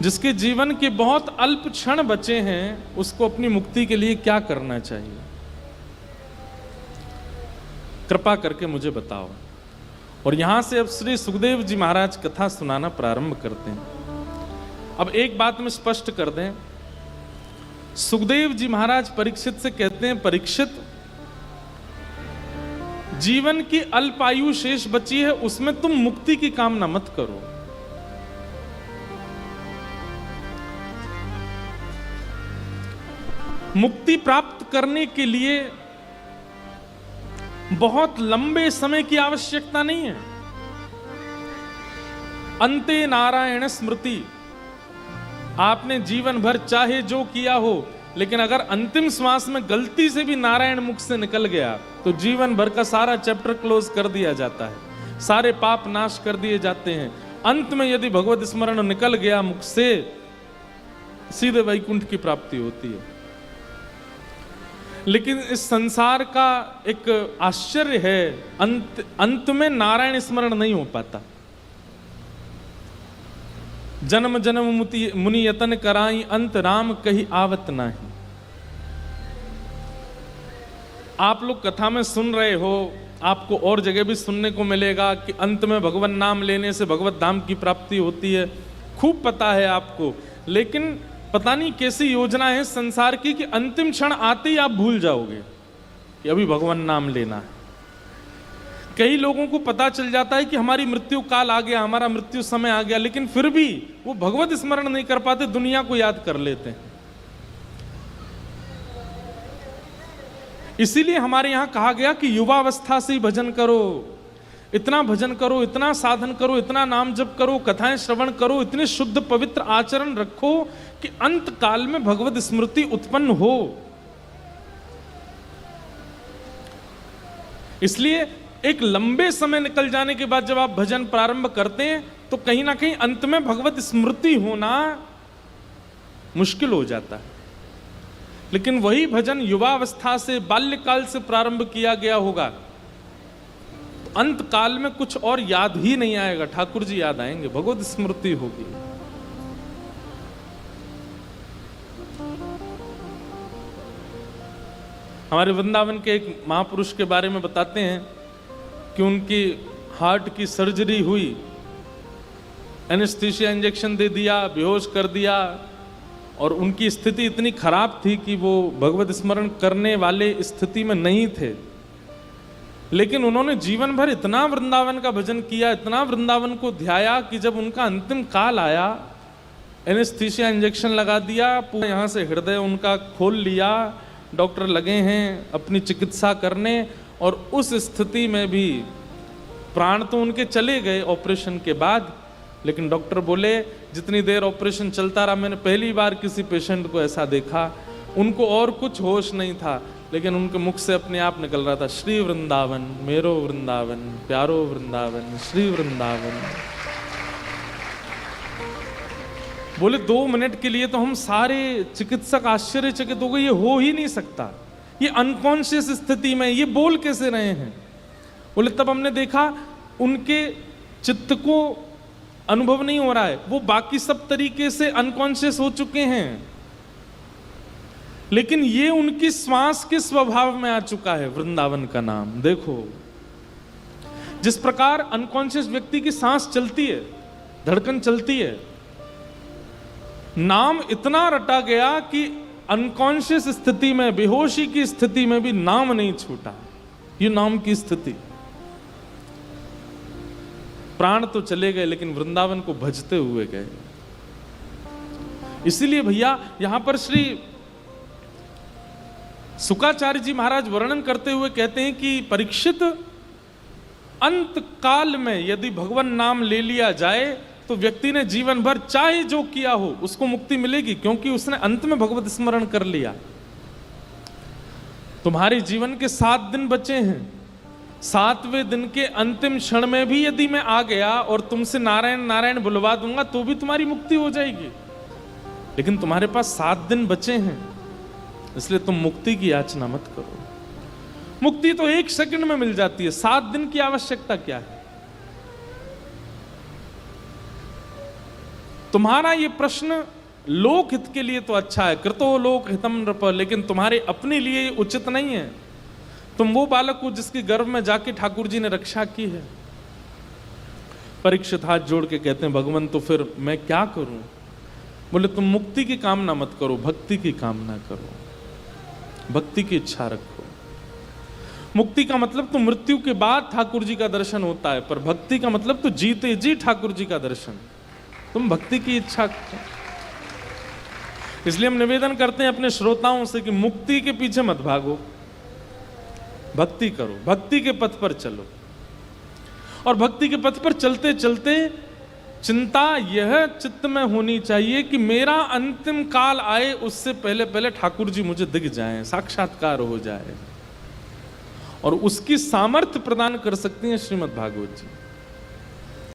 जिसके जीवन के बहुत अल्प क्षण बचे हैं, उसको अपनी मुक्ति के लिए क्या करना चाहिए? कृपा करके मुझे बताओ। और यहां से अब श्री सुखदेव जी महाराज कथा सुनाना प्रारंभ करते हैं। अब एक बात में स्पष्ट कर दें, सुखदेव जी महाराज परीक्षित से कहते हैं, परीक्षित, जीवन की अल्पायु शेष बची है, उसमें तुम मुक्ति की कामना मत करो। मुक्ति प्राप्त करने के लिए बहुत लंबे समय की आवश्यकता नहीं है। अंते नारायण स्मृति, आपने जीवन भर चाहे जो किया हो, लेकिन अगर अंतिम श्वास में गलती से भी नारायण मुख से निकल गया तो जीवन भर का सारा चैप्टर क्लोज कर दिया जाता है, सारे पाप नाश कर दिए जाते हैं। अंत में यदि भगवत स्मरण निकल गया मुख से, सीधे वैकुंठ की प्राप्ति होती है। लेकिन इस संसार का एक आश्चर्य है, अंत में नारायण स्मरण नहीं हो पाता। जन्म जन्म मुनि यतन कराई, अंत राम कही आवत नाही। आप लोग कथा में सुन रहे हो, आपको और जगह भी सुनने को मिलेगा कि अंत में भगवान नाम लेने से भगवत धाम की प्राप्ति होती है, खूब पता है आपको। लेकिन पता नहीं कैसी योजना है संसार की कि अंतिम क्षण आते ही आप भूल जाओगे कि अभी भगवान नाम लेना है। कई लोगों को पता चल जाता है कि हमारी मृत्यु काल आ गया, हमारा मृत्यु समय आ गया, लेकिन फिर भी वो भगवत स्मरण नहीं कर पाते, दुनिया को याद कर लेते हैं। इसीलिए हमारे यहां कहा गया कि युवावस्था से ही भजन करो, इतना भजन करो, इतना साधन करो, इतना नाम जप करो, कथाएं श्रवण करो, इतने शुद्ध पवित्र आचरण रखो कि अंत काल में भगवत स्मृति उत्पन्न हो। इसलिए एक लंबे समय निकल जाने के बाद जब आप भजन प्रारंभ करते हैं तो कहीं ना कहीं अंत में भगवत स्मृति होना मुश्किल हो जाता है। लेकिन वही भजन युवावस्था से, बाल्यकाल से प्रारंभ किया गया होगा तो अंत काल में कुछ और याद ही नहीं आएगा, ठाकुर जी याद आएंगे, भगवत स्मृति होगी। हमारे वृंदावन के एक महापुरुष के बारे में बताते हैं कि उनकी हार्ट की सर्जरी हुई, एनेस्थीसिया इंजेक्शन दे दिया, बेहोश कर दिया, और उनकी स्थिति इतनी खराब थी कि वो भगवत स्मरण करने वाले स्थिति में नहीं थे। लेकिन उन्होंने जीवन भर इतना वृंदावन का भजन किया, इतना वृंदावन को ध्याया कि जब उनका अंतिम काल आया, एनेस्थीसिया इंजेक्शन लगा दिया, पूरा यहाँ से हृदय उनका खोल लिया, डॉक्टर लगे हैं अपनी चिकित्सा करने, और उस स्थिति में भी प्राण तो उनके चले गए ऑपरेशन के बाद, लेकिन डॉक्टर बोले जितनी देर ऑपरेशन चलता रहा, मैंने पहली बार किसी पेशेंट को ऐसा देखा, उनको और कुछ होश नहीं था, लेकिन उनके मुख से अपने आप निकल रहा था, श्री वृंदावन, मेरो वृंदावन, प्यारो वृंदावन, श्री वृंदावन। बोले 2 मिनट के लिए तो हम सारे चिकित्सक आश्चर्यचकित हो गए, ये हो ही नहीं सकता, ये अनकॉन्शियस स्थिति में ये बोल कैसे रहे हैं। बोले तब हमने देखा उनके चित्त को अनुभव नहीं हो रहा है, वो बाकी सब तरीके से अनकॉन्शियस हो चुके हैं, लेकिन ये उनकी श्वास के स्वभाव में आ चुका है वृंदावन का नाम। देखो जिस प्रकार अनकॉन्शियस व्यक्ति की सांस चलती है, धड़कन चलती है, नाम इतना रटा गया कि अनकॉन्शियस स्थिति में, बेहोशी की स्थिति में भी नाम नहीं छूटा। ये नाम की स्थिति, प्राण तो चले गए लेकिन वृंदावन को भजते हुए गए। इसीलिए भैया यहां पर श्री शुकाचार्य जी महाराज वर्णन करते हुए कहते हैं कि परीक्षित, अंत काल में यदि भगवान नाम ले लिया जाए तो व्यक्ति ने जीवन भर चाहे जो किया हो उसको मुक्ति मिलेगी, क्योंकि उसने अंत में भगवत स्मरण कर लिया। तुम्हारे जीवन के 7 दिन बचे हैं, 7वें दिन के अंतिम क्षण में भी यदि मैं आ गया और तुमसे नारायण नारायण बुलवा दूंगा तो भी तुम्हारी मुक्ति हो जाएगी। लेकिन तुम्हारे पास 7 दिन बचे हैं, इसलिए तुम मुक्ति की याचना मत करो। मुक्ति तो 1 सेकंड में मिल जाती है, 7 दिन की आवश्यकता क्या है। तुम्हारा ये प्रश्न लोक हित के लिए तो अच्छा है, कृतो लोक हितम नृप, लेकिन तुम्हारे अपने लिए ये उचित नहीं है। तुम वो बालक हो जिसके गर्भ में जाके ठाकुर जी ने रक्षा की है। परीक्षित हाथ जोड़ के कहते हैं, भगवान तो फिर मैं क्या करूं? बोले तुम मुक्ति की कामना मत करो, भक्ति की कामना करो, भक्ति की इच्छा रखो। मुक्ति का मतलब तो मृत्यु के बाद ठाकुर जी का दर्शन होता है, पर भक्ति का मतलब तो जीते जी ठाकुर जी का दर्शन। तुम भक्ति की इच्छा करो। इसलिए हम निवेदन करते हैं अपने श्रोताओं से कि मुक्ति के पीछे मत भागो, भक्ति करो, भक्ति के पथ पर चलो। और भक्ति के पथ पर चलते चलते चिंता यह चित्त में होनी चाहिए कि मेरा अंतिम काल आए उससे पहले पहले ठाकुर जी मुझे दिख जाएं, साक्षात्कार हो जाए। और उसकी सामर्थ्य प्रदान कर सकती हैं श्रीमद् भागवत जी।